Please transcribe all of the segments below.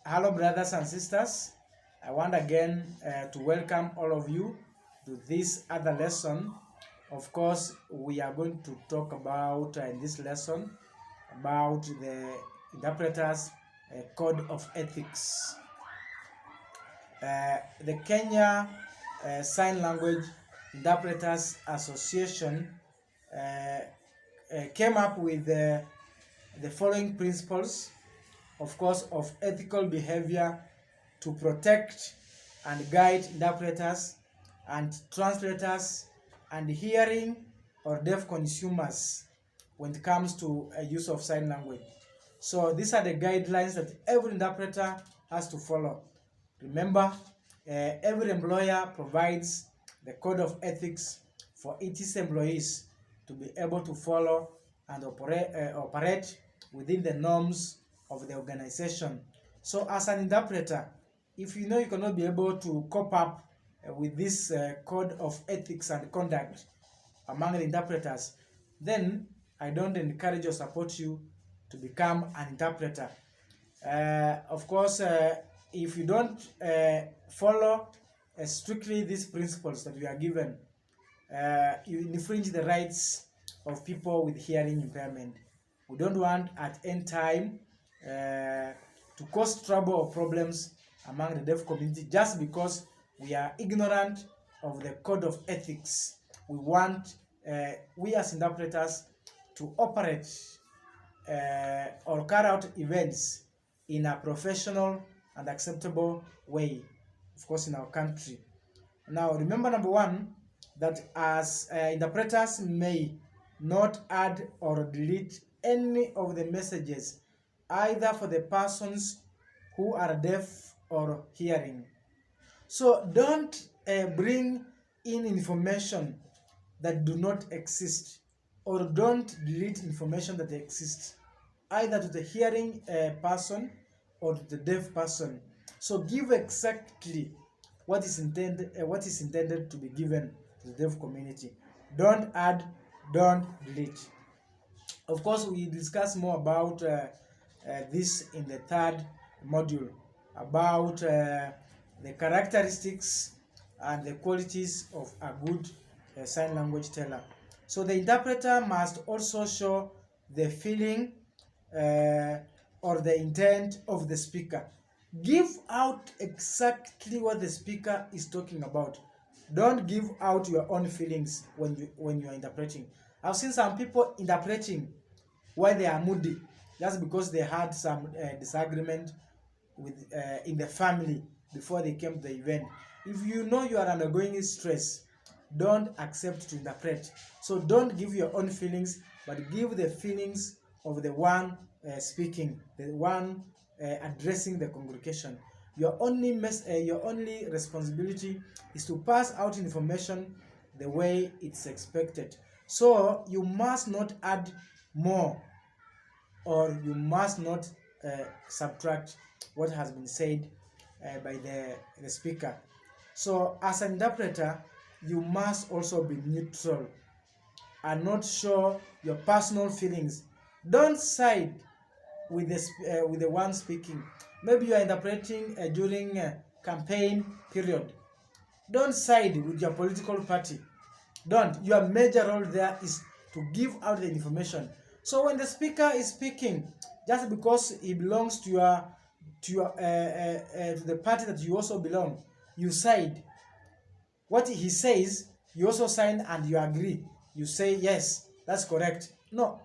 Hello, brothers and sisters. I want again to welcome all of you to this other lesson. Of course, we are going to talk about in this lesson about the interpreter's code of ethics. The Kenya Sign Language Interpreters Association came up with the following principles, of course, of ethical behavior to protect and guide interpreters and translators and hearing or deaf consumers when it comes to use of sign language. So these are the guidelines that every interpreter has to follow. Remember, every employer provides the code of ethics for its employees to be able to follow and operate within the norms of the organization. So as an interpreter, if you know you cannot be able to cope up with this code of ethics and conduct among the interpreters, then I don't encourage or support you to become an interpreter. Of course, if you don't follow strictly these principles that we are given, you infringe the rights of people with hearing impairment. We don't want at any time to cause trouble or problems among the deaf community just because we are ignorant of the code of ethics. We want, we as interpreters, to operate or carry out events in a professional and acceptable way, of course, in our country. Now, remember, number one, that as interpreters may not add or delete any of the messages, either for the persons who are deaf or hearing. So don't bring in information that do not exist, or don't delete information that exists, either to the hearing person or to the deaf person. So give exactly what is intended to be given to the deaf community. Don't add, don't delete. Of course, we discuss more about this in the third module about the characteristics and the qualities of a good sign language teller. So the interpreter must also show the feeling or the intent of the speaker. Give out exactly what the speaker is talking about. Don't give out your own feelings when you are interpreting. I've seen some people interpreting why they are moody just because they had some disagreement with in the family before they came to the event. If you know you are undergoing stress, don't accept to interpret. So don't give your own feelings, but give the feelings of the one speaking, the one addressing the congregation. Your only responsibility is to pass out information the way it's expected. So you must not add more, or you must not subtract what has been said by the speaker. So as an interpreter, you must also be neutral and not show your personal feelings. Don't side with the one speaking. Maybe you are interpreting during a campaign period. Don't side with your political party. Don't. Your major role there is to give out the information. So when the speaker is speaking, just because he belongs to the party that you also belong, you side. What he says, you also sign and you agree. You say, yes, that's correct. No.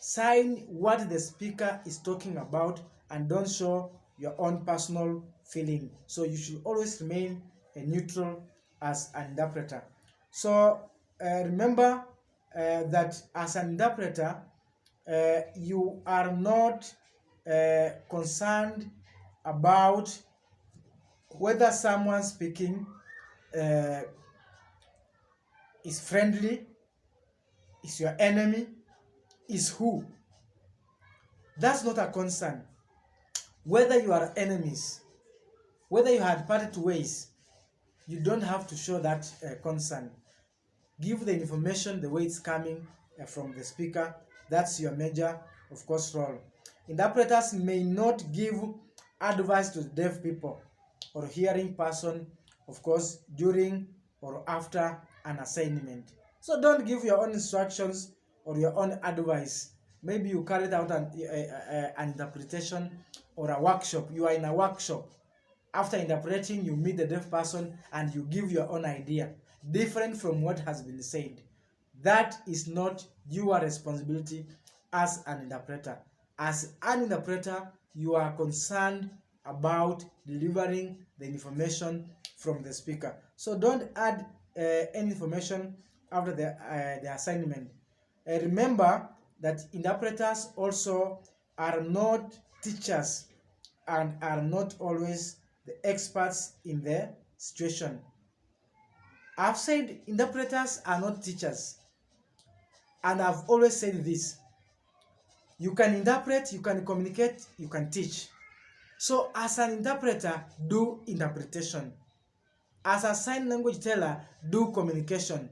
Sign what the speaker is talking about and don't show your own personal feeling. So you should always remain a neutral as an interpreter. So remember that as an interpreter, you are not concerned about whether someone speaking is friendly, is your enemy, is who. That's not a concern. Whether you are enemies, whether you had parted ways, you don't have to show that concern. Give the information the way it's coming from the speaker. That's your major, of course, role. Interpreters may not give advice to deaf people or hearing person, of course, during or after an assignment. So don't give your own instructions or your own advice. Maybe you carried out an interpretation or a workshop. You are in a workshop. After interpreting, you meet the deaf person and you give your own idea, different from what has been said. That is not your responsibility as an interpreter. As an interpreter, you are concerned about delivering the information from the speaker. So don't add any information after the assignment. Remember that interpreters also are not teachers and are not always the experts in the situation. I've said interpreters are not teachers, and I've always said this. You can interpret, you can communicate, you can teach. So as an interpreter, do interpretation. As a sign language teller, do communication.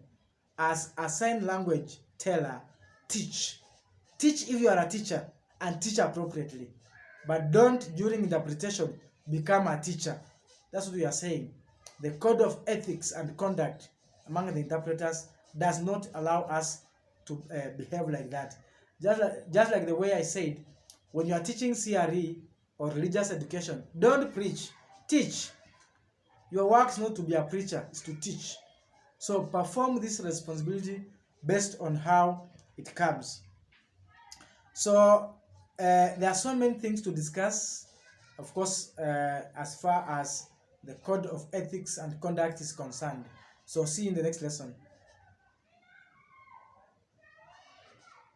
As a sign language teller, teach. Teach if you are a teacher, and teach appropriately. But don't, during interpretation, become a teacher. That's what we are saying. The code of ethics and conduct among the interpreters does not allow us to behave like that. Just like the way I said, when you are teaching CRE or religious education, don't preach, teach. Your work is not to be a preacher, it's to teach. So perform this responsibility based on how it comes. So there are so many things to discuss, of course, as far as the code of ethics and conduct is concerned. So see you in the next lesson.